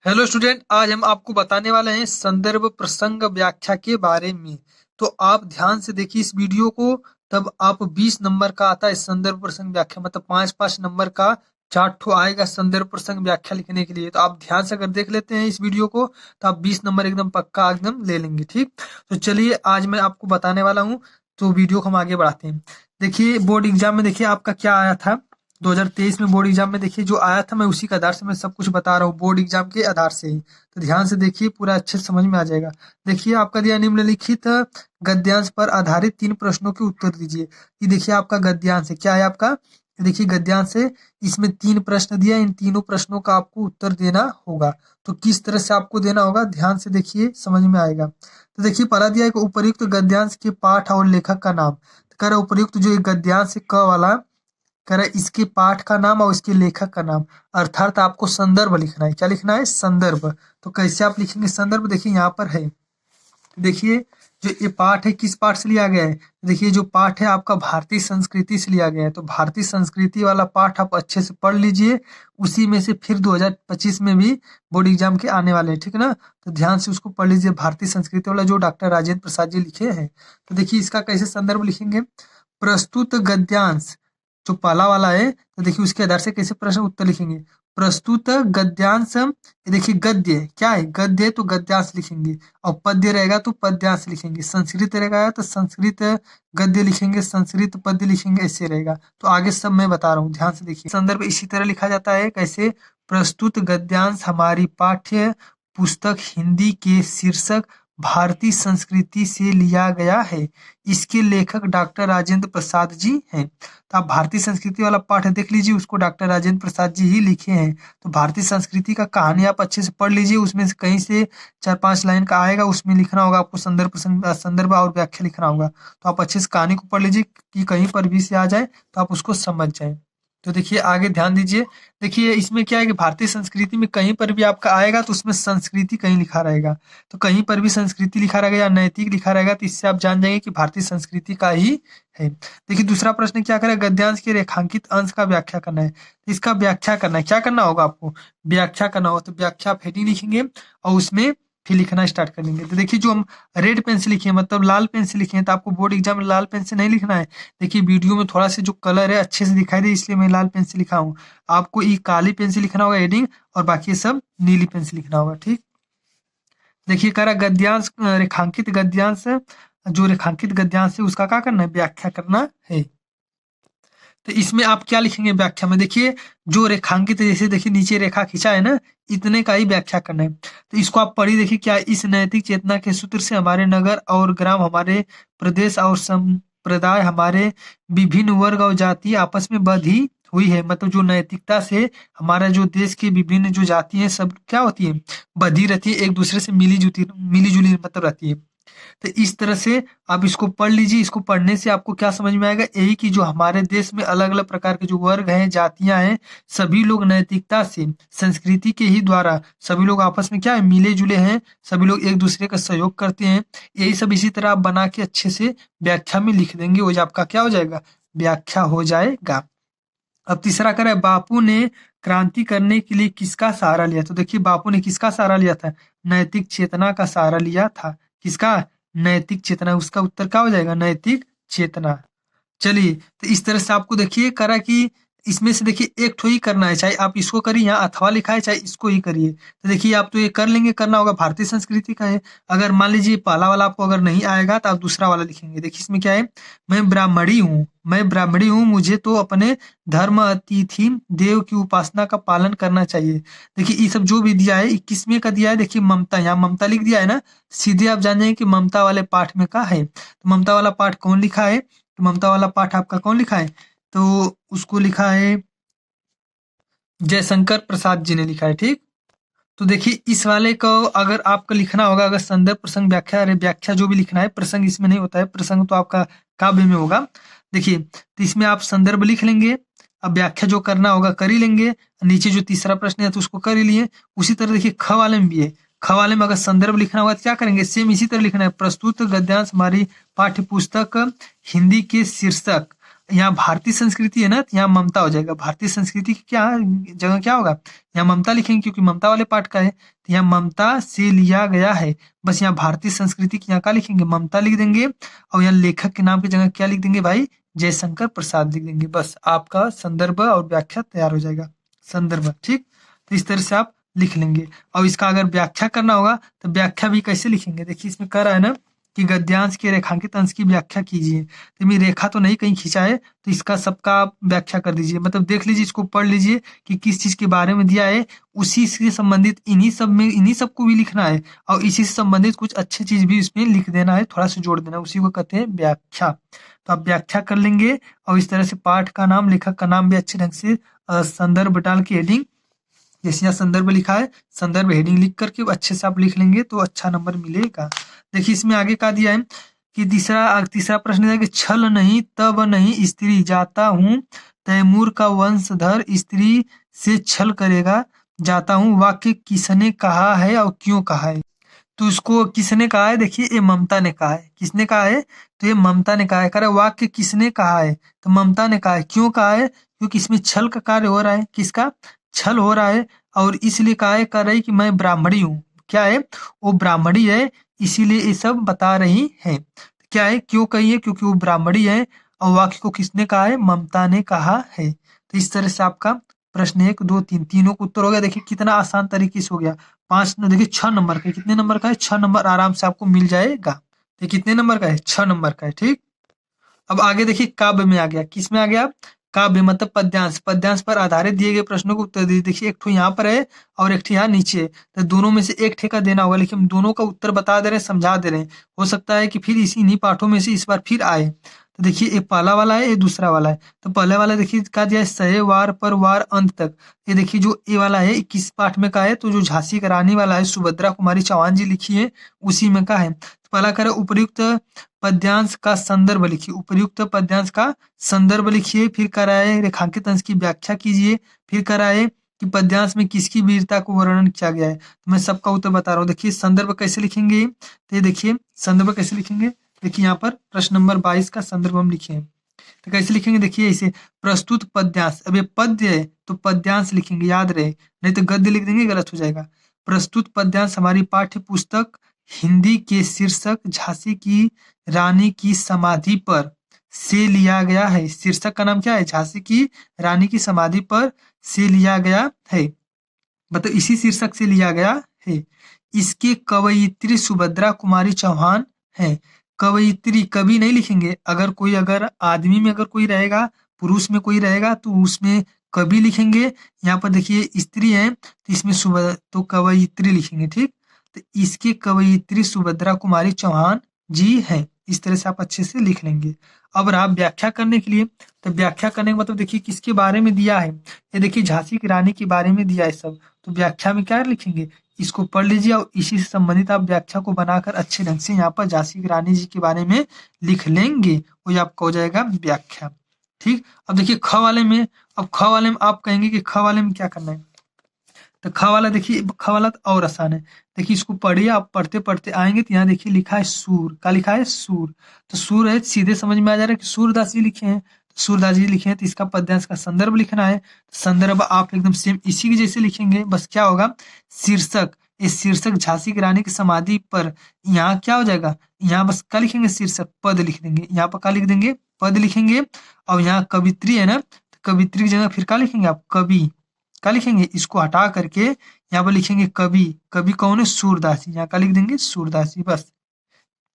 Hello student, आज हम आपको बताने वाले हैं संदर्भ प्रसंग व्याख्या के बारे में। तो आप ध्यान से देखिए इस वीडियो को। तब आप 20 नंबर का आता है संदर्भ प्रसंग व्याख्या, मतलब 5-5 नंबर का 4 ठो आएगा संदर्भ प्रसंग व्याख्या लिखने के लिए। तो आप ध्यान से अगर देख लेते हैं इस वीडियो को तो आप 20 नंबर एकदम पक्का एकदम ले लेंगे। ठीक, तो चलिए आज मैं आपको बताने वाला हूँ। तो वीडियो को हम आगे बढ़ाते हैं। देखिए बोर्ड एग्जाम में देखिए आपका क्या आया था 2023 में। बोर्ड एग्जाम में देखिए जो आया था, मैं उसी के आधार से मैं सब कुछ बता रहा हूँ, बोर्ड एग्जाम के आधार से ही। तो ध्यान से देखिए, पूरा अच्छे से समझ में आ जाएगा। देखिए आपका दिया निम्नलिखित गद्यांश पर आधारित 3 प्रश्नों के उत्तर दीजिए। ये देखिए आपका गद्यांश है, क्या है आपका, देखिए गद्यांश है। इसमें 3 प्रश्न दिया, इन तीनों प्रश्नों का आपको उत्तर देना होगा। तो किस तरह से आपको देना होगा, ध्यान से देखिए, समझ में आएगा। तो देखिए पहला दिया है कि उपर्युक्त गद्यांश के पाठ और लेखक का नाम। तो कह रहा है उपर्युक्त जो गद्यांश है क वाला, कह रहा है इसके पाठ का नाम और इसके लेखक का नाम। अर्थात आपको संदर्भ लिखना है। क्या लिखना है, संदर्भ। तो कैसे आप लिखेंगे संदर्भ, देखिए यहाँ पर है। देखिए जो ये पाठ है किस पाठ से लिया गया है, देखिए जो पाठ है आपका भारतीय संस्कृति से लिया गया है। तो भारतीय संस्कृति वाला पाठ आप अच्छे से पढ़ लीजिए। उसी में से फिर 2025 में भी बोर्ड एग्जाम के आने वाले हैं, ठीक है ना। तो ध्यान से उसको पढ़ लीजिए, भारतीय संस्कृति वाला जो डॉक्टर राजेंद्र प्रसाद जी लिखे हैं। तो देखिए इसका कैसे संदर्भ लिखेंगे, प्रस्तुत गद्यांश जो पहला वाला है। तो देखिए उसके आधार से कैसे प्रश्न उत्तर लिखेंगे। प्रस्तुत गद्यांश, ये देखिए गद्य क्या है, गद्य तो गद्यांश लिखेंगे, और पद्य रहेगा तो पद्यांश लिखेंगे। संस्कृत रहेगा तो संस्कृत गद्य लिखेंगे, संस्कृत पद्य लिखेंगे, ऐसे रहेगा। तो आगे सब मैं बता रहा हूँ, ध्यान से देखिए। संदर्भ इसी तरह लिखा जाता है, कैसे, प्रस्तुत गद्यांश हमारी पाठ्य पुस्तक हिंदी के शीर्षक भारतीय संस्कृति से लिया गया है। इसके लेखक डॉक्टर राजेंद्र प्रसाद जी हैं। तो आप भारतीय संस्कृति वाला पाठ देख लीजिए, उसको डॉक्टर राजेंद्र प्रसाद जी ही लिखे हैं। तो भारतीय संस्कृति का कहानी आप अच्छे से पढ़ लीजिए, उसमें से कहीं से 4-5 लाइन का आएगा, उसमें लिखना होगा आपको संदर्भ और व्याख्या लिखना होगा। तो आप अच्छे से कहानी को पढ़ लीजिए कि कहीं पर भी से आ जाए तो आप उसको समझ जाए। तो देखिए आगे ध्यान दीजिए। देखिए इसमें क्या है कि भारतीय संस्कृति में कहीं पर भी आपका आएगा तो उसमें संस्कृति कहीं लिखा रहेगा। तो कहीं पर भी संस्कृति लिखा रहेगा या नैतिक लिखा रहेगा तो इससे आप जान जाएंगे कि भारतीय संस्कृति का ही है। देखिए दूसरा प्रश्न क्या करें, गद्यांश के रेखांकित अंश का व्याख्या करना है। तो इसका व्याख्या करना है, क्या करना होगा आपको, व्याख्या करना होगा। तो व्याख्या आप हेडिंग लिखेंगे और उसमें फिर लिखना स्टार्ट कर देंगे। तो देखिए जो हम रेड पेन से लिखे हैं, मतलब लाल पेन से लिखे हैं, तो आपको बोर्ड एग्जाम में लाल पेन से नहीं लिखना है। देखिए वीडियो में थोड़ा सा जो कलर है अच्छे से दिखाई दे, इसलिए मैं लाल पेन से लिखा हूँ। आपको ये काली पेन से लिखना होगा हेडिंग, और बाकी सब नीली पेन से लिखना होगा। ठीक, देखिए कह रहा गद्यांश, रेखांकित गद्यांश, जो रेखांकित गद्यांश है उसका क्या करना है, व्याख्या करना है। तो इसमें आप क्या लिखेंगे व्याख्या में, देखिए जो रेखांकित है, जैसे देखिए नीचे रेखा खींचा है ना, इतने का ही व्याख्या करना है। तो इसको आप पढ़िए, देखिए क्या, इस नैतिक चेतना के सूत्र से हमारे नगर और ग्राम, हमारे प्रदेश और संप्रदाय, हमारे विभिन्न वर्ग और जाति आपस में बधी हुई है। मतलब जो नैतिकता से हमारा जो देश की विभिन्न जो जाति है सब क्या होती है, बधी रहती है, एक दूसरे से मिली जुली मतलब रहती है। तो इस तरह से आप इसको पढ़ लीजिए। इसको पढ़ने से आपको क्या समझ में आएगा, यही कि जो हमारे देश में अलग अलग प्रकार के जो वर्ग हैं, जातियां हैं, सभी लोग नैतिकता से, संस्कृति के ही द्वारा सभी लोग आपस में क्या है, मिले जुले हैं, सभी लोग एक दूसरे का सहयोग करते हैं। यही सब इसी तरह आप बना के अच्छे से व्याख्या में लिख देंगे, वो आपका क्या हो जाएगा, व्याख्या हो जाएगा। अब तीसरा करें, बापू ने क्रांति करने के लिए किसका सहारा लिया। तो देखिए बापू ने किसका सहारा लिया था, नैतिक चेतना का सहारा लिया था। किसका, नैतिक चेतना। उसका उत्तर क्या हो जाएगा, नैतिक चेतना। चलिए तो इस तरह से आपको देखिए करा कि इसमें से देखिए एक ठो ही करना है, चाहे आप इसको करिए, यहाँ अथवा लिखा है, चाहे इसको ही करिए। तो देखिए आप तो ये कर लेंगे, करना होगा, भारतीय संस्कृति का है। अगर मान लीजिए पहला वाला आपको अगर नहीं आएगा तो आप दूसरा वाला लिखेंगे। देखिए इसमें क्या है, मैं ब्राह्मणी हूँ, मैं ब्राह्मणी हूँ, मुझे तो अपने धर्म अतिथि देव की उपासना का पालन करना चाहिए। देखिए ये सब जो भी दिया है, 21वें का दिया है, देखिए ममता, यहाँ ममता लिख दिया है ना, सीधे आप जान जाएंगे कि ममता वाले पाठ में का है। तो ममता वाला पाठ कौन लिखा है, तो ममता वाला पाठ आपका कौन लिखा है, तो उसको लिखा है जयशंकर प्रसाद जी ने लिखा है। ठीक, तो देखिए इस वाले को अगर आपको लिखना होगा, अगर संदर्भ प्रसंग व्याख्या, अरे व्याख्या जो भी लिखना है, प्रसंग इसमें नहीं होता है, प्रसंग तो आपका काव्य में होगा। देखिए तो इसमें आप संदर्भ लिख लेंगे, अब व्याख्या जो करना होगा कर ही लेंगे। नीचे जो तीसरा प्रश्न है तो उसको कर ही लिए। उसी तरह देखिए ख वाले में भी है, ख वाले में अगर संदर्भ लिखना होगा तो क्या करेंगे, सेम इसी तरह लिखना है, प्रस्तुत गद्यांश हमारी पाठ्य पुस्तक हिंदी के शीर्षक यहाँ भारतीय संस्कृति है ना, तो यहाँ ममता हो जाएगा। भारतीय संस्कृति की क्या जगह क्या होगा, यहाँ ममता लिखेंगे क्योंकि ममता वाले पाठ का है, तो यहाँ ममता से लिया गया है। बस यहाँ भारतीय संस्कृति की यहाँ क्या लिखेंगे, ममता लिख देंगे, और यहाँ लेखक के नाम की जगह क्या लिख देंगे भाई, जयशंकर प्रसाद लिख देंगे। बस आपका संदर्भ और व्याख्या तैयार हो जाएगा। संदर्भ, ठीक। तो इस तरह से आप लिख लेंगे। और इसका अगर व्याख्या करना होगा तो व्याख्या भी कैसे लिखेंगे, देखिए इसमें कह रहा है ना कि गद्यांश के रेखांकित अंश की व्याख्या कीजिए। तो मेरी रेखा तो नहीं कहीं खींचा है, तो इसका सबका आप व्याख्या कर दीजिए, मतलब देख लीजिए, इसको पढ़ लीजिए कि किस चीज के बारे में दिया है, उसी से संबंधित इन्हीं सब में, इन्हीं सबको भी लिखना है, और इसी से संबंधित कुछ अच्छी चीज भी इसमें लिख देना है, थोड़ा सा जोड़ देना है, उसी को कहते हैं व्याख्या। तो आप व्याख्या कर लेंगे, और इस तरह से पाठ का नाम, लेखक का नाम भी अच्छे ढंग से संदर्भ डाल के हेडिंग, जैसे यहाँ संदर्भ लिखा है, संदर्भ हेडिंग लिख करके अच्छे से आप लिख लेंगे तो अच्छा नंबर मिलेगा। देखिए इसमें आगे का दिया है कि तीसरा प्रश्न है कि छल नहीं तब नहीं स्त्री, जाता हूँ तैमूर का वंशधर स्त्री से छल करेगा, जाता हूँ, वाक्य किसने कहा है और क्यों कहा है। तो इसको किसने कहा है, देखिए ये ममता ने कहा है। किसने कहा है, तो ये ममता ने कहा है। कह रहा है वाक्य किसने कहा है, तो ममता ने कहा है। क्यों कहा है, क्योंकि इसमें छल का कार्य हो रहा है। किसका, छल हो रहा है, और इसलिए कहा है, कह रही कि मैं ब्राह्मणी हूँ। क्या है, वो ब्राह्मणी है, इसीलिए ये सब बता रही है। क्या है, क्यों कही है, क्योंकि वो ब्राह्मणी है, और वाक्य को किसने कहा है, ममता ने कहा है। तो इस तरह से आपका प्रश्न 1, 2, 3 तीनों का उत्तर हो गया। देखिए कितना आसान तरीके से हो गया। 5 देखिए 6 नंबर का, कितने नंबर का है, 6 नंबर आराम से आपको मिल जाएगा। तो कितने नंबर का है, 6 नंबर का है, ठीक। अब आगे देखिए काव्य में आ गया। किस में आ गया, काव्य मतलब पद्यांश। पद्यांश पर आधारित दिए गए प्रश्नों को उत्तर दीजिए। देखिए एक ठो यहाँ पर है और एक ठो यहाँ नीचे है, तो दोनों में से एक ठे का देना होगा, लेकिन हम दोनों का उत्तर बता दे रहे हैं, समझा दे रहे हैं। हो सकता है कि फिर इन्हीं पाठों में से इस बार फिर आए। तो देखिए ये पहला वाला है, ये दूसरा वाला है। तो पहले वाला देखिए क्या दिया है, सहे वार पर वार अंत तक। ये देखिए जो ये वाला है किस पाठ में का है, तो जो झांसी की रानी वाला है, सुभद्रा कुमारी चौहान जी लिखी है, उसी में का है। तो पहला करे उपयुक्त पद्यांश का संदर्भ लिखिए। उपयुक्त पद्यांश का संदर्भ लिखिए। फिर कराए रेखांकित अंश की व्याख्या कीजिए। फिर कराए कि पद्यांश में किसकी वीरता को वर्णन किया गया है। तो मैं सबका उत्तर बता रहा हूँ। देखिए संदर्भ कैसे लिखेंगे, तो ये देखिए संदर्भ कैसे लिखेंगे। देखिए यहाँ पर प्रश्न नंबर 22 का संदर्भ हम लिखे हैं, तो कैसे लिखेंगे, देखिए इसे प्रस्तुत पद्यांश। अब ये पद्य है तो पद्यांश लिखेंगे, याद रहे, नहीं तो गद्य लिख देंगे, गलत हो जाएगा। प्रस्तुत पद्यांश हमारी पाठ्य पुस्तक हिंदी के शीर्षक झांसी की रानी की समाधि पर से लिया गया है। शीर्षक का नाम क्या है, झांसी की रानी की समाधि पर से लिया गया है, मतलब इसी शीर्षक से लिया गया है। इसके कवयित्री सुभद्रा कुमारी चौहान है। कवयित्री, कवि नहीं लिखेंगे, अगर आदमी में अगर कोई रहेगा, पुरुष में कोई रहेगा तो उसमें कवि लिखेंगे। यहाँ पर देखिए स्त्री है तो इसमें तो कवयित्री लिखेंगे, ठीक। तो इसके कवयित्री सुभद्रा कुमारी चौहान जी हैं। इस तरह से आप अच्छे से लिख लेंगे। अब रहा व्याख्या करने के लिए, तो व्याख्या करने का मतलब देखिए किसके बारे में दिया है, ये देखिए झांसी की रानी के बारे में दिया है सब। तो व्याख्या में क्या लिखेंगे, इसको पढ़ लीजिए और इसी से संबंधित आप व्याख्या को बनाकर अच्छे ढंग से यहाँ पर झांसी की रानी जी के बारे में लिख लेंगे, वो आपका हो जाएगा व्याख्या, ठीक। अब देखिए ख वाले में, अब ख वाले में आप कहेंगे कि ख वाले में क्या करना है, तो ख वाला देखिए, ख वाला तो और आसान है। देखिए इसको पढ़िए, आप पढ़ते पढ़ते आएंगे तो यहाँ देखिए लिखा है सूर, क्या लिखा है, सूर। तो सूर है, सीधे समझ में आ जा रहा है कि सूरदास जी लिखे हैं। तो सूरदास जी लिखे हैं तो इसका पद्यांश का संदर्भ लिखना है। संदर्भ आप एकदम सेम इसी के जैसे लिखेंगे, बस क्या होगा, शीर्षक, इस शीर्षक झांसी की रानी की समाधि पर, यहाँ क्या हो जाएगा, यहाँ बस क्या लिखेंगे, शीर्षक, पद लिख देंगे। यहाँ पर क्या लिख देंगे, पद लिखेंगे। और यहाँ कवित्री है ना, तो कवित्री की जगह फिर क्या लिखेंगे आप, कवि, क्या लिखेंगे, इसको हटा करके यहाँ पर लिखेंगे कवि। कवि कौन है, सूरदास जी, यहाँ का लिख देंगे सूरदास जी। बस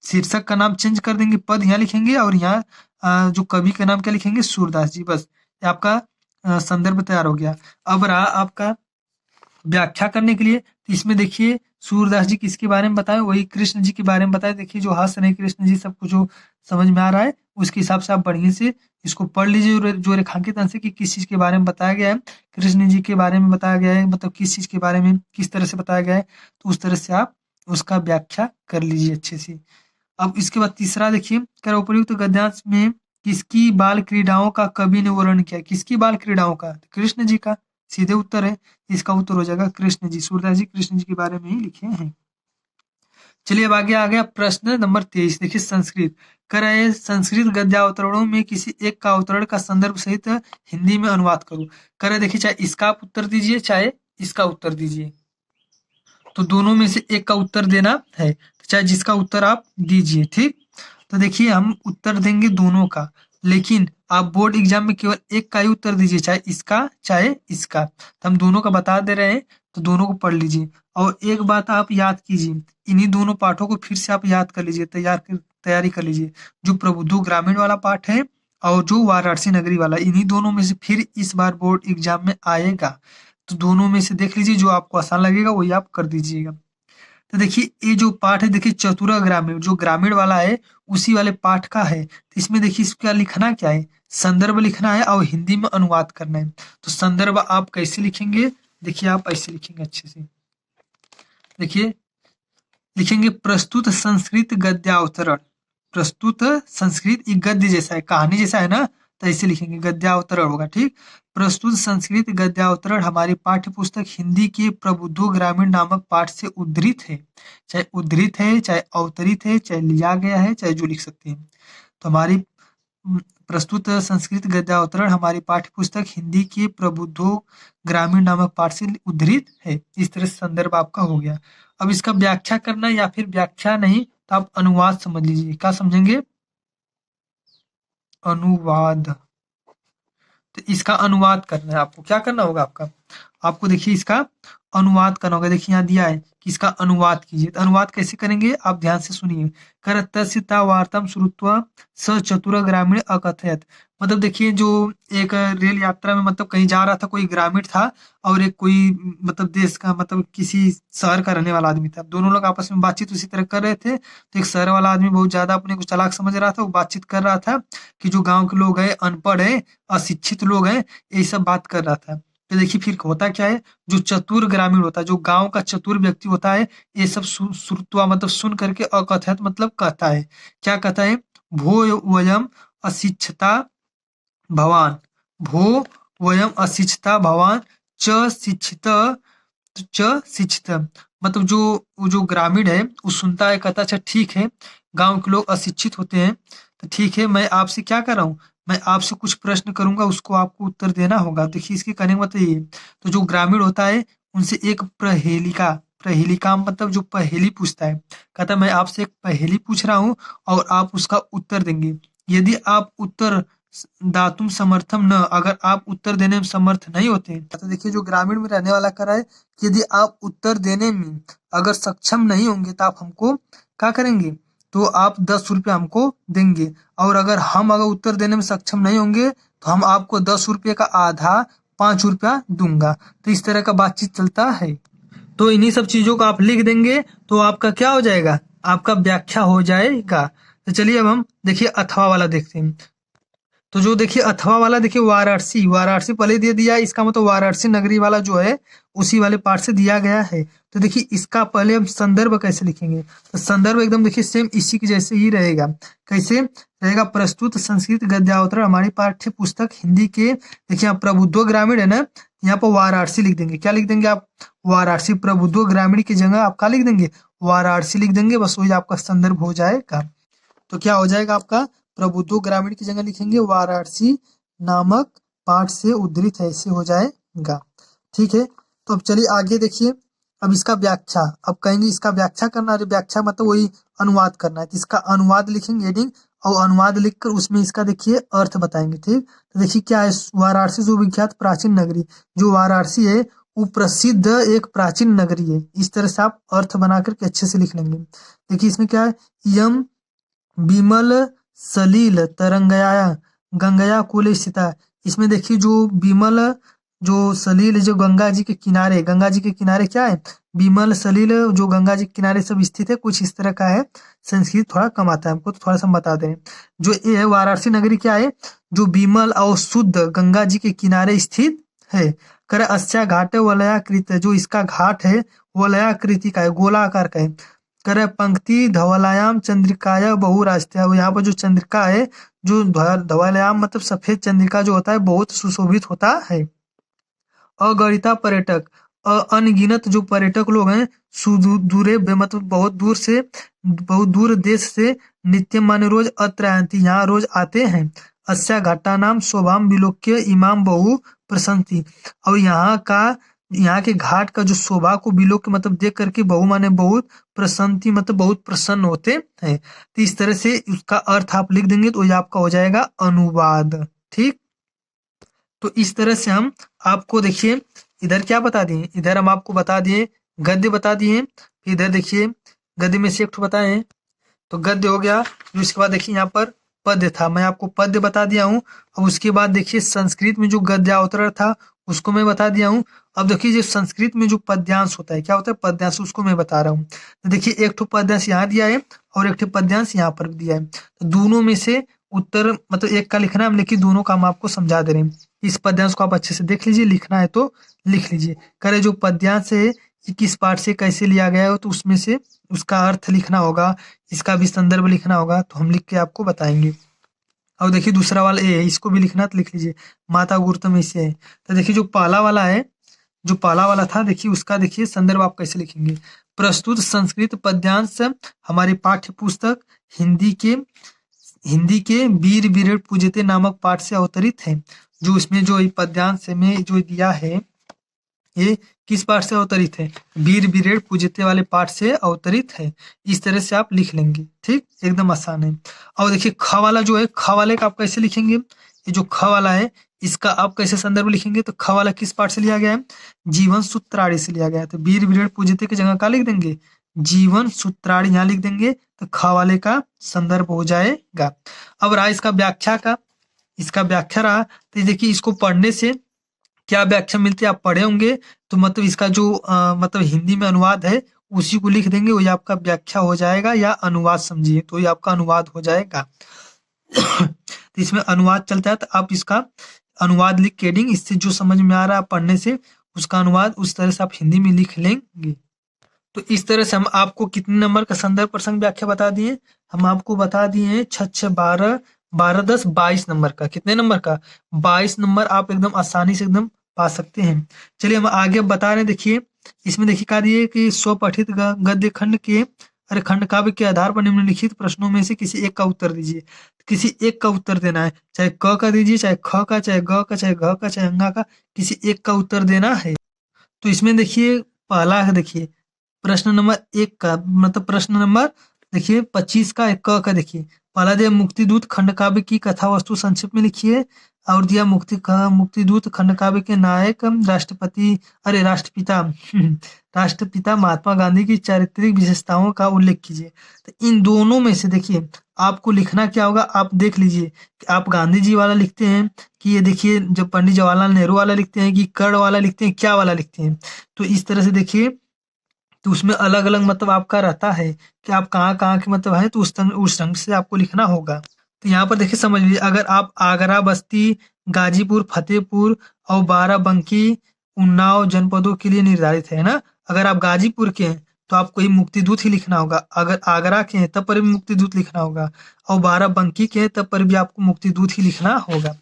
शीर्षक का नाम चेंज कर देंगे, पद यहाँ लिखेंगे, और यहाँ जो कवि का नाम क्या लिखेंगे, सूरदास जी। बस ये आपका संदर्भ तैयार हो गया। अब रहा आपका व्याख्या करने के लिए, तो इसमें देखिए सूरदास जी किसके बारे में बताए, वही कृष्ण जी के बारे में बताए। देखिए जो हंस रहे कृष्ण जी, सबको जो समझ में आ रहा है उसके हिसाब से आप बढ़िया से इसको पढ़ लीजिए। जो रेखांकित अंश है कि किस चीज के बारे में बताया गया है, कृष्ण जी के बारे में बताया गया है, मतलब किस चीज के बारे में किस तरह से बताया गया है, तो उस तरह से आप उसका व्याख्या कर लीजिए अच्छे से। अब इसके बाद तीसरा देखिए, कर उपयुक्त गद्यांश में किसकी बाल क्रीड़ाओं का कवि ने वर्णन किया। किसकी बाल क्रीड़ाओं का, कृष्ण जी का, सीधे उत्तर है। इसका उत्तर हो जाएगा कृष्ण जी। सूरदास जी कृष्ण जी के बारे में ही लिखे हैं। चलिए अब आगे आ गया प्रश्न नंबर 23। देखिए संस्कृत कर रहा है, संस्कृत गद्यावतरणों में किसी एक का अवतरण का संदर्भ सहित हिंदी में अनुवाद करो। कर रहा है, देखिए चाहे इसका आप उत्तर दीजिए चाहे इसका उत्तर दीजिए, तो दोनों में से एक का उत्तर देना है, तो चाहे जिसका उत्तर आप दीजिए। ठीक, तो देखिए हम उत्तर देंगे दोनों का, लेकिन आप बोर्ड एग्जाम में केवल एक का ही उत्तर दीजिए, चाहे इसका चाहे इसका। तो हम दोनों का बता दे रहे हैं, तो दोनों को पढ़ लीजिए। और एक बात आप याद कीजिए, इन्हीं दोनों पाठों को फिर से आप याद कर लीजिए, तैयारी कर लीजिए। जो प्रबुद्ध ग्रामीण वाला पाठ है और जो वाराणसी नगरी वाला, इन्हीं दोनों में से फिर इस बार बोर्ड एग्जाम में आएगा। तो दोनों में से देख लीजिए, जो आपको आसान लगेगा वही आप कर दीजिएगा। तो देखिए ये जो पाठ है, देखिए चतुरा ग्रामीण, जो ग्रामीण वाला है उसी वाले पाठ का है। तो इसमें देखिए इसका लिखना क्या है, संदर्भ लिखना है और हिंदी में अनुवाद करना है। तो संदर्भ आप कैसे लिखेंगे, देखिए आप ऐसे लिखेंगे अच्छे से। देखिए लिखेंगे प्रस्तुत संस्कृत गद्यावतरण। प्रस्तुत संस्कृत, ये गद्य जैसा है, कहानी जैसा है ना, तो ऐसे लिखेंगे, गद्यावतरण होगा। ठीक, प्रस्तुत संस्कृत गद्यावतरण हमारी पाठ्य पुस्तक हिंदी के प्रबुद्धो ग्रामीण नामक पाठ से उद्धृत है। चाहे उद्धृत है, चाहे अवतरित है, चाहे लिया गया है, चाहे जो लिख सकते हैं। तो हमारी प्रस्तुत संस्कृत गद्यावतरण हमारी पाठ्य पुस्तक हिंदी के प्रबुद्धो ग्रामीण नामक पाठ से उद्धृत है। इस तरह से संदर्भ आपका हो गया। अब इसका व्याख्या करना या फिर व्याख्या नहीं, तो आप अनुवाद समझ लीजिए। क्या समझेंगे, अनुवाद। तो इसका अनुवाद करना है आपको। क्या करना होगा आपको देखिए इसका अनुवाद करना होगा। देखिए यहाँ दिया है कि इसका अनुवाद कीजिए। तो अनुवाद कैसे करेंगे, आप ध्यान से सुनिए। कर तस्ता वार्ताम श्रुत्वा स चतुर ग्रामीण अकथयत। मतलब देखिए जो एक रेल यात्रा में मतलब कहीं जा रहा था, कोई ग्रामीण था और एक कोई मतलब देश का मतलब किसी शहर का रहने वाला आदमी था। दोनों लोग आपस में बातचीत उसी तरह कर रहे थे। तो एक शहर वाला आदमी बहुत ज्यादा अपने को चालाक समझ रहा था, वो बातचीत कर रहा था कि जो गाँव के लोग हैं, अनपढ़ है, अशिक्षित लोग हैं, यही सब बात कर रहा था। तो देखिए फिर होता क्या है, जो चतुर ग्रामीण होता है, जो गांव का चतुर व्यक्ति होता है, ये सब श्रुत्वा मतलब सुन करके अकथयत मतलब कहता है। क्या कहता है, भो वयम अशिक्षता भवान, भो वयम अशिक्षता भवान च शिक्षित, च शिक्षित। मतलब जो ग्रामीण है वो सुनता है, कहता अच्छा ठीक है, गांव के लोग अशिक्षित होते हैं, तो ठीक है मैं आपसे क्या कर रहा हूँ, मैं आपसे कुछ प्रश्न करूंगा, उसको आपको उत्तर देना होगा। देखिए इसके कहने का मतलब ये, तो जो ग्रामीण होता है उनसे एक प्रहेलिका, प्रहेलिका मतलब जो पहेली पूछता है, कहता है मैं आपसे एक पहेली पूछ रहा हूँ और आप उसका उत्तर देंगे। यदि आप उत्तर दातुम समर्थम न, अगर आप उत्तर देने में समर्थ नहीं होते, तो देखिए जो ग्रामीण में रहने वाला कर रहा है, यदि आप उत्तर देने में अगर सक्षम नहीं होंगे तो आप हमको क्या करेंगे, तो आप 10 रुपये हमको देंगे, और अगर उत्तर देने में सक्षम नहीं होंगे तो हम आपको 10 रुपये का आधा 5 रुपया दूंगा। तो इस तरह का बातचीत चलता है। तो इन्हीं सब चीजों को आप लिख देंगे तो आपका क्या हो जाएगा, आपका व्याख्या हो जाएगा। तो चलिए अब हम देखिए अथवा वाला देखते हैं। तो जो देखिए अथवा वाला, देखिए वाराणसी, वाराणसी पहले दे दिया है, इसका मतलब वाराणसी नगरी वाला जो है उसी वाले पार्ट से दिया गया है। तो देखिए इसका पहले हम संदर्भ कैसे लिखेंगे, तो संदर्भ एकदम देखिए सेम इसी के जैसे ही रहेगा। कैसे रहेगा, प्रस्तुत संस्कृत गद्यावतरण हमारी पाठ्य पुस्तक हिंदी के, देखिए यहाँ प्रबुद्धो ग्रामीण है ना, यहाँ पर वाराणसी लिख देंगे। क्या लिख देंगे आप, वाराणसी। प्रबुद्धो ग्रामीण की जगह आप क्या लिख देंगे, वाराणसी लिख देंगे, बस वही आपका संदर्भ हो जाएगा। तो क्या हो जाएगा आपका, प्रबुद्धो ग्रामीण की जगह लिखेंगे वाराणसी नामक पाठ से उद्धृत है, ऐसे हो जाएगा। ठीक है, तो अब चलिए आगे देखिए। अब इसका व्याख्या, अब कहेंगे इसका व्याख्या करना, अरे व्याख्या मतलब वही अनुवाद करना है, तो इसका अनुवाद लिखेंगे हेडिंग, और अनुवाद लिखकर उसमें इसका देखिए अर्थ बताएंगे। ठीक, तो देखिए क्या है, वाराणसी जो विख्यात प्राचीन नगरी, जो वाराणसी है वो प्रसिद्ध एक प्राचीन नगरी है। इस तरह से आप अर्थ बना करके अच्छे से लिख लेंगे। देखिए इसमें क्या है, यम विमल सलील तरंगया गंगया कुल स्थिता। इसमें देखिए जो विमल, जो सलील, जो गंगा जी के किनारे, गंगा जी के किनारे क्या है, विमल सलील, जो गंगा जी के किनारे सब स्थित है, कुछ इस तरह का है। संस्कृत थोड़ा कम आता है हमको, तो थोड़ा सा हम बता दें। जो ये है वाराणसी नगरी क्या है, जो विमल और शुद्ध गंगा जी के किनारे स्थित है। कर अस्या घाट वलयाकृत, जो इसका घाट है वलयाकृति का है, गोलाकार का है। कर पंक्ति धवलायाम चंद्रिकाया बहुराष्ट्रीय, यहाँ पर जो चंद्रिका है, जो धवलायाम मतलब सफेद चंद्रिका जो होता है बहुत सुशोभित होता है। अगणिता पर्यटक, अनगिनत जो पर्यटक लोग हैं सुदूरे मतलब बहुत दूर देश से नित्य माने रोज अत्र आयन्ति, यहाँ रोज आते हैं। अस्या घाटानाम शोभाम विलोक्य इमाम बहु प्रसन्ति। और यहाँ के घाट का जो शोभा को विलोक्य मतलब देख करके बहु माने बहुत, प्रसन्ति मतलब बहुत प्रसन्न होते हैं। तो इस तरह से उसका अर्थ आप लिख देंगे तो ये आपका हो जाएगा अनुवाद। ठीक, तो इस तरह से हम आपको देखिए इधर क्या बता दिए, इधर हम आपको बता दिए गद्य बता दिए, फिर इधर देखिए गद्य में से एक ठो बताए, तो गद्य हो गया। फिर उसके बाद देखिए यहाँ पर पद्य था, मैं आपको पद्य बता दिया हूँ। अब उसके बाद देखिए संस्कृत में जो गद्यावतरण था उसको मैं बता दिया हूँ। अब देखिए जो संस्कृत में जो पद्यांश होता है, क्या होता है पद्यांश, उसको मैं बता रहा हूँ। तो देखिए एक ठो पद्यांश यहाँ दिया है और एक ठो पद्यांश यहाँ पर दिया है, तो दोनों में से उत्तर मतलब एक का लिखना है, हम लेकिन दोनों का हम आपको समझा दे रहे हैं। इस पद्यांश को आप अच्छे से देख लीजिए, लिखना है तो लिख लीजिए। करे जो पद्यांश है ये किस पाठ से कैसे लिया गया है, तो उसमें से उसका अर्थ लिखना होगा, इसका भी संदर्भ लिखना होगा, तो हम लिख के आपको बताएंगे। और देखिए दूसरा वाला ए है, इसको भी लिखना तो लिख लीजिए, माता गुरुतम इससे है। तो देखिए जो पहला वाला है, जो पहला वाला था देखिए उसका देखिए संदर्भ आप कैसे लिखेंगे। प्रस्तुत संस्कृत पद्यांश हमारे पाठ्य पुस्तक हिंदी के वीर विरेट पूजिते नामक पाठ से अवतरित है। जो इसमें जो पद्यांश में जो दिया है ये किस पाठ से अवतरित है, वीर विरेट पूजिते वाले पाठ से अवतरित है। इस तरह से आप लिख लेंगे। ठीक, एकदम आसान है। और देखिए ख वाला जो है, ख वाले का आप कैसे लिखेंगे, ये जो ख वाला है इसका आप कैसे संदर्भ लिखेंगे, तो ख वाला किस पाठ से लिया गया है, जीवन सूत्राणी से लिया गया है। तो वीर विरेट पूजिते की जगह क्या लिख देंगे, जीवन सूत्राणी यहाँ लिख देंगे, तो ख वाले का संदर्भ हो जाएगा। अब रहा इसका व्याख्या का, इसका व्याख्या रहा, तो देखिए इसको पढ़ने से क्या व्याख्या मिलती है, आप पढ़े होंगे, तो मतलब इसका जो मतलब हिंदी में अनुवाद है उसी को लिख देंगे, वही आपका व्याख्या हो जाएगा, या अनुवाद समझिए तो ये आपका अनुवाद हो जाएगा। तो इसमें अनुवाद चलता है, तो आप इसका अनुवाद लिख के हेडिंग, इससे जो समझ में आ रहा है पढ़ने से उसका अनुवाद उस तरह से आप हिंदी में लिख लेंगे। तो इस तरह से हम आपको कितने नंबर का संदर्भ प्रसंग व्याख्या बता दिए, हम आपको बता दिए 6 12 12 10 22 नंबर का। कितने नंबर का, 22 नंबर आप एकदम आसानी से एकदम पा सकते हैं। चलिए हम आगे बता रहे हैं, देखिए इसमें देखिए कहा दिए कि स्वपठित गद्य खंड के खंड काव्य के आधार पर निम्नलिखित प्रश्नों में से किसी एक का उत्तर दीजिए। किसी एक का उत्तर देना है, चाहे क का दीजिए, चाहे ख का, चाहे ग का, चाहे घ का, चाहे अंगा का, किसी एक का उत्तर देना है। तो इसमें देखिए पहला है, देखिए प्रश्न नंबर 1 का मतलब प्रश्न नंबर देखिए 25 का, क का देखिए पहला दिया मुक्तिदूत खंड काव्य की कथा वस्तु संक्षिप्त में लिखिए। और दिया मुक्तिदूत खंड काव्य के नायक राष्ट्रपिता महात्मा गांधी की चारित्रिक विशेषताओं का उल्लेख कीजिए। तो इन दोनों में से देखिए आपको लिखना क्या होगा, आप देख लीजिए कि आप गांधी जी वाला लिखते हैं कि ये देखिए जो पंडित जवाहरलाल नेहरू वाला लिखते हैं, कि कर्ण वाला लिखते हैं, क्या वाला लिखते हैं। तो इस तरह से देखिए, तो उसमें अलग अलग मतलब आपका रहता है कि आप कहाँ के मतलब है, तो उस ढंग से आपको लिखना होगा। तो यहाँ पर देखिए समझ लीजिए, अगर आप आगरा, बस्ती, गाजीपुर, फतेहपुर और बाराबंकी, उन्नाव जनपदों के लिए निर्धारित है ना, अगर आप गाजीपुर के हैं तो आपको ये मुक्तिदूत ही लिखना होगा, अगर आगरा के हैं तब पर भी मुक्तिदूत लिखना होगा, और बाराबंकी के हैं तब पर भी आपको मुक्तिदूत ही लिखना होगा।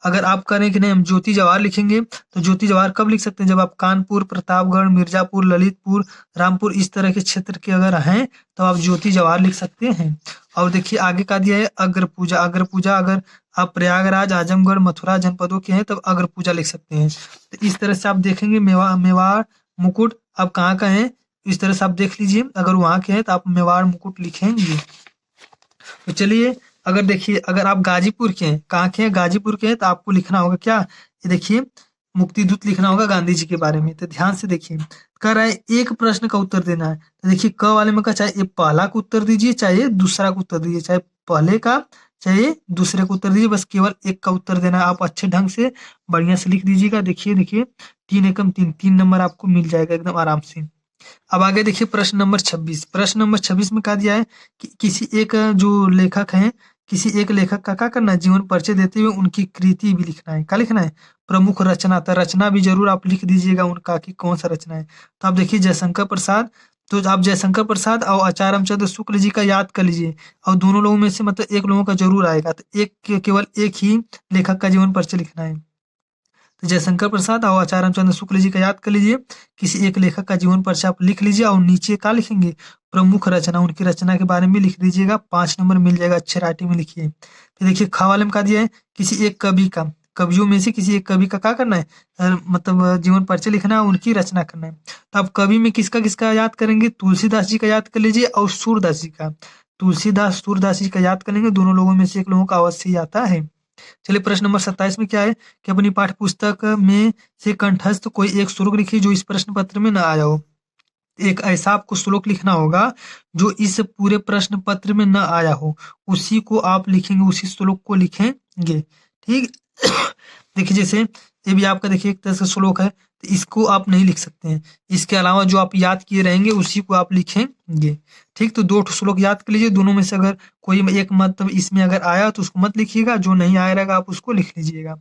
अगर आप करें कि नहीं हम ज्योति जवाहर लिखेंगे, तो ज्योति जवाहर कब लिख सकते हैं, जब आप कानपुर, प्रतापगढ़, मिर्जापुर, ललितपुर, रामपुर इस तरह के क्षेत्र के अगर हैं तो आप ज्योति जवाहर लिख सकते हैं। और देखिए आगे का दिया है अग्र पूजा, अगर आप प्रयागराज, आजमगढ़, मथुरा जनपदों के हैं तब अग्र पूजा लिख सकते हैं। तो इस तरह से आप देखेंगे मेवाड़, मुकुट आप कहाँ का है, इस तरह से आप देख लीजिए, अगर वहाँ के हैं तो आप मेवाड़ मुकुट लिखेंगे। तो चलिए अगर देखिए अगर आप गाजीपुर के हैं, कहाँ के हैं, गाजीपुर के हैं, तो आपको लिखना होगा क्या, ये देखिए मुक्तिदूत लिखना होगा गांधी जी के बारे में। तो ध्यान से देखिए कह रहा है एक प्रश्न का उत्तर देना है, तो देखिए क वाले में का चाहे ये पहला का उत्तर दीजिए, चाहे दूसरा का उत्तर दीजिए, चाहे पहले का चाहे दूसरे का उत्तर दीजिए, बस केवल एक का उत्तर देना है। आप अच्छे ढंग से बढ़िया से लिख दीजिएगा। देखिए 3 एकम 3 नंबर आपको मिल जाएगा एकदम आराम से। अब आगे देखिए प्रश्न नंबर 26, प्रश्न नंबर 26 में कहा दिया है कि किसी एक जो लेखक हैं, किसी एक लेखक का क्या करना है, जीवन परिचय देते हुए उनकी कृति भी लिखना है। क्या लिखना है, प्रमुख रचना, तो रचना भी जरूर आप लिख दीजिएगा उनका कि कौन सा रचना है। तो आप देखिए जयशंकर प्रसाद, तो आप जयशंकर प्रसाद और आचार्य रामचंद्र शुक्ल जी का याद कर लीजिए, और दोनों लोगों में से मतलब एक लोगों का जरूर आएगा, तो केवल एक ही लेखक का जीवन परिचय लिखना है। तो जयशंकर प्रसाद और आचार्य रामचंद्र शुक्ल जी का याद कर लीजिए। किसी एक लेखक का जीवन परिचय आप लिख लीजिए और नीचे क्या लिखेंगे, प्रमुख रचना, उनकी रचना के बारे में लिख दीजिएगा। 5 नंबर मिल जाएगा, अच्छे राइटिंग में लिखिए। फिर देखिए ख वाले में क्या दिया है, किसी एक कवि का, कवियों में से किसी एक कवि का क्या करना है, मतलब जीवन परिचय लिखना है, उनकी रचना करना है। तो आप कवि में किसका किसका याद करेंगे, तुलसीदास जी का याद कर लीजिए और सूरदास जी का। तुलसीदास सूरदास जी का याद कर लेंगे, दोनों लोगों में से एक लोगों का अवश्य ही आता है। चलिए प्रश्न नंबर 27 में क्या है कि अपनी पाठ्य पुस्तक में से कंठस्थ कोई एक श्लोक लिखिए जो इस प्रश्न पत्र में न आया हो। एक ऐसा आपको श्लोक लिखना होगा जो इस पूरे प्रश्न पत्र में न आया हो, उसी को आप लिखेंगे, उसी श्लोक को लिखेंगे। ठीक देखिए जैसे ये भी आपका देखिए एक तरह से श्लोक है, तो इसको आप नहीं लिख सकते हैं। इसके अलावा जो आप याद किए रहेंगे उसी को आप लिखेंगे। ठीक, तो 2 श्लोक याद कर लीजिए, दोनों में से अगर कोई एक मतलब इसमें अगर आया तो उसको मत लिखिएगा, जो नहीं आया रहेगा आप उसको लिख लीजिएगा।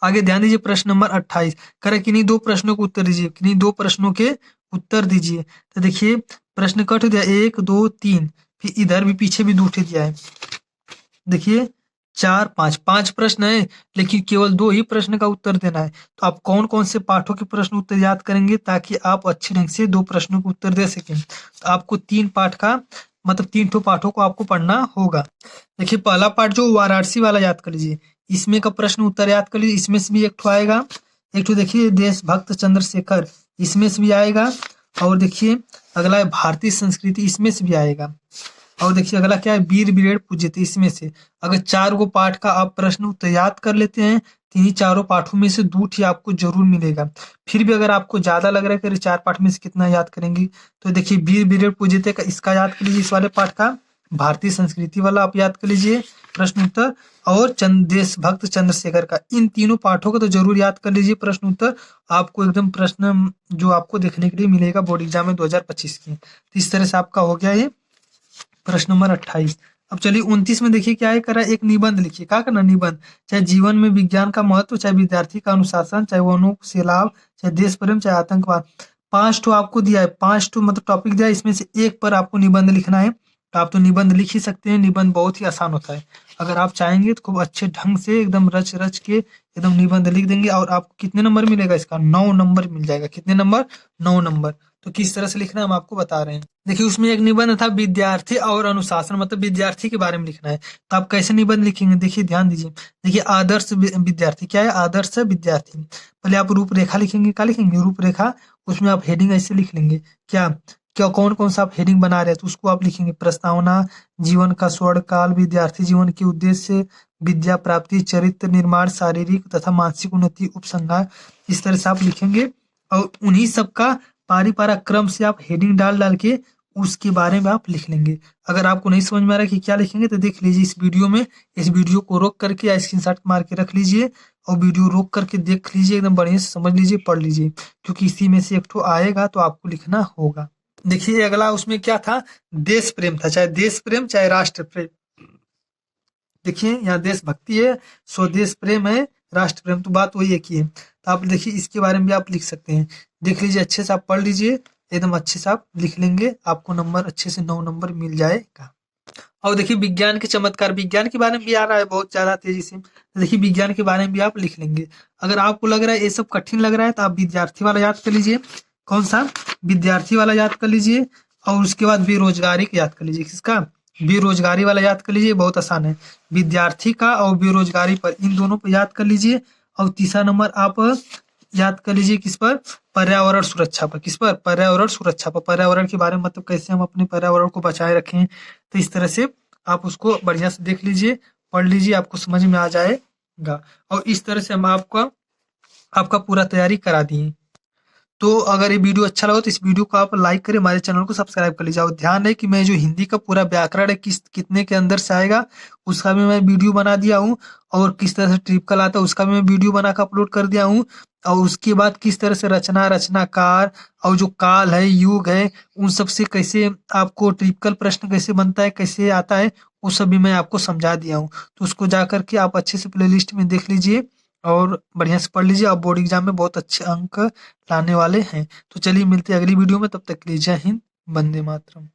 आगे ध्यान दीजिए प्रश्न नंबर 28 करे किन्हीं 2 प्रश्नों को उत्तर दीजिए, किन्हीं 2 प्रश्नों के उत्तर दीजिए। तो देखिए प्रश्न कट दिया 1 2 3, फिर इधर भी पीछे भी 2 दिया है। देखिए 4 5 प्रश्न है, लेकिन केवल 2 ही प्रश्न का उत्तर देना है। तो आप कौन कौन से पाठों के प्रश्न उत्तर याद करेंगे ताकि आप अच्छे ढंग से 2 प्रश्नों को उत्तर दे सकें। तो आपको 3 पाठ का मतलब 3 ठो पाठों को आपको पढ़ना होगा। देखिए पहला पाठ जो वाराणसी वाला याद कर लीजिए, इसमें का प्रश्न उत्तर याद कर लीजिए, इसमें से भी एक ठो आएगा। एक ठो देखिए देशभक्त चंद्रशेखर, इसमें से भी आएगा। और देखिए अगला है भारतीय संस्कृति, इसमें से भी आएगा। और देखिए अगला क्या है, वीर बिरेड़ पूज्यते, इसमें से। अगर 4 गो पाठ का आप प्रश्न उत्तर याद कर लेते हैं तो इन्हीं चारों पाठों में से 2 ही आपको जरूर मिलेगा। फिर भी अगर आपको ज्यादा लग रहा है कि अरे 4 पाठ में से कितना याद करेंगे, तो देखिए वीर बिरेड़ पूज्यते का इसका याद कर लीजिए, इस वाले पाठ का। भारतीय संस्कृति वाला आप याद कर लीजिए प्रश्न उत्तर, और देशभक्त चंद्रशेखर का, इन तीनों पाठों को तो जरूर याद कर लीजिए प्रश्न उत्तर। आपको एकदम प्रश्न जो आपको देखने के लिए मिलेगा बोर्ड एग्जाम में 2025 की। तो इस तरह से आपका हो गया ये प्रश्न नंबर 28। अब चलिए 29 में देखिए क्या है, कर रहा है एक निबंध लिखिए। क्या करना, निबंध, चाहे जीवन में विज्ञान का महत्व, चाहे विद्यार्थी का अनुशासन, चाहे वनों से लाभ, चाहे देश प्रेम, चाहे आतंकवाद। 5 ठो आपको दिया है, 5 ठो मतलब टॉपिक दिया है, इसमें से एक पर आपको निबंध लिखना है। तो आप तो निबंध लिख ही सकते हैं, निबंध बहुत ही आसान होता है। अगर आप चाहेंगे तो खूब अच्छे ढंग से एकदम रच रच के एकदम निबंध लिख देंगे, और आपको कितने नंबर मिलेगा इसका, 9 नंबर मिल जाएगा। कितने नंबर, 9 नंबर। तो किस तरह से लिखना है हम आपको बता रहे हैं। देखिए उसमें एक निबंध था विद्यार्थी और अनुशासन, मतलब विद्यार्थी के बारे में लिखना है। तो आप कैसे निबंध लिखेंगे, देखिए ध्यान दीजिए। देखिए आदर्श विद्यार्थी क्या है, आदर्श विद्यार्थी। पहले आप रूपरेखा लिखेंगे, क्या लिखेंगे, रूपरेखा। उसमें आप हेडिंग ऐसे लिख लेंगे, क्या क्या कौन कौन सा आप हेडिंग बना रहे हैं तो उसको आप लिखेंगे। प्रस्तावना, जीवन का स्वर्ण काल, विद्यार्थी जीवन के उद्देश्य, विद्या प्राप्ति, चरित्र निर्माण, शारीरिक तथा मानसिक उन्नति, उपसंहार। इस तरह से आप लिखेंगे, और उन्हीं सबका पारी पारा क्रम से आप हेडिंग डाल डाल के उसके बारे में आप लिख लेंगे। अगर आपको नहीं समझ में आ रहा है कि क्या लिखेंगे तो देख लीजिए इस वीडियो में, इस वीडियो को रोक करके या स्क्रीनशॉट मार के रख लीजिए, और वीडियो रोक करके देख लीजिए, एकदम बढ़िया से समझ लीजिए, पढ़ लीजिए, क्योंकि इसी में से एक ठो आएगा तो आपको लिखना होगा। देखिए अगला उसमें क्या था, देश प्रेम था, चाहे देश प्रेम चाहे राष्ट्र प्रेम। देखिए यहाँ देशभक्ति है, स्वदेश प्रेम है, राष्ट्र प्रेम, तो बात वही एक ही है। तो आप देखिए इसके बारे में भी आप लिख सकते हैं। देख लीजिए अच्छे से आप पढ़ लीजिए, एकदम अच्छे से आप लिख लेंगे, आपको नंबर अच्छे से 9 नंबर मिल जाएगा। और देखिए विज्ञान के चमत्कार, विज्ञान के बारे में भी आ रहा है बहुत ज्यादा तेजी से। तो देखिए विज्ञान के बारे में भी आप लिख लेंगे। अगर आपको लग रहा है ये सब कठिन लग रहा है तो आप विद्यार्थी वाला याद कर लीजिए। कौन सा, विद्यार्थी वाला याद कर लीजिए। और उसके बाद बेरोजगारी का याद कर लीजिए। किसका, बेरोजगारी वाला याद कर लीजिए, बहुत आसान है। विद्यार्थी का और बेरोजगारी पर, इन दोनों पर याद कर लीजिए। और तीसरा नंबर आप याद कर लीजिए किस पर, पर्यावरण सुरक्षा पर। किस पर, पर्यावरण सुरक्षा पर। पर्यावरण के बारे में मतलब कैसे हम अपने पर्यावरण को बचाए रखें। तो इस तरह से आप उसको बढ़िया से देख लीजिए, पढ़ लीजिए, आपको समझ में आ जाएगा। और इस तरह से हम आपका पूरा तैयारी करा दिए। तो अगर ये वीडियो अच्छा लगा तो इस वीडियो को आप लाइक करें, हमारे चैनल को सब्सक्राइब कर लीजिए। और ध्यान है कि मैं जो हिंदी का पूरा व्याकरण है कितने के अंदर से आएगा उसका भी मैं वीडियो बना दिया हूँ, और किस तरह से ट्रिपकल आता है उसका भी मैं वीडियो बना कर अपलोड कर दिया हूँ। और उसके बाद किस तरह से रचना, रचनाकार और जो काल है, युग है, उन सब से कैसे आपको ट्रिपकल प्रश्न कैसे बनता है, कैसे आता है, वो सब भी मैं आपको समझा दिया हूँ। तो उसको जा करके आप अच्छे से प्लेलिस्ट में देख लीजिए और बढ़िया से पढ़ लीजिए। आप बोर्ड एग्जाम में बहुत अच्छे अंक लाने वाले हैं। तो चलिए मिलते हैं अगली वीडियो में, तब तक के लिए जय हिंद, वंदे मातरम।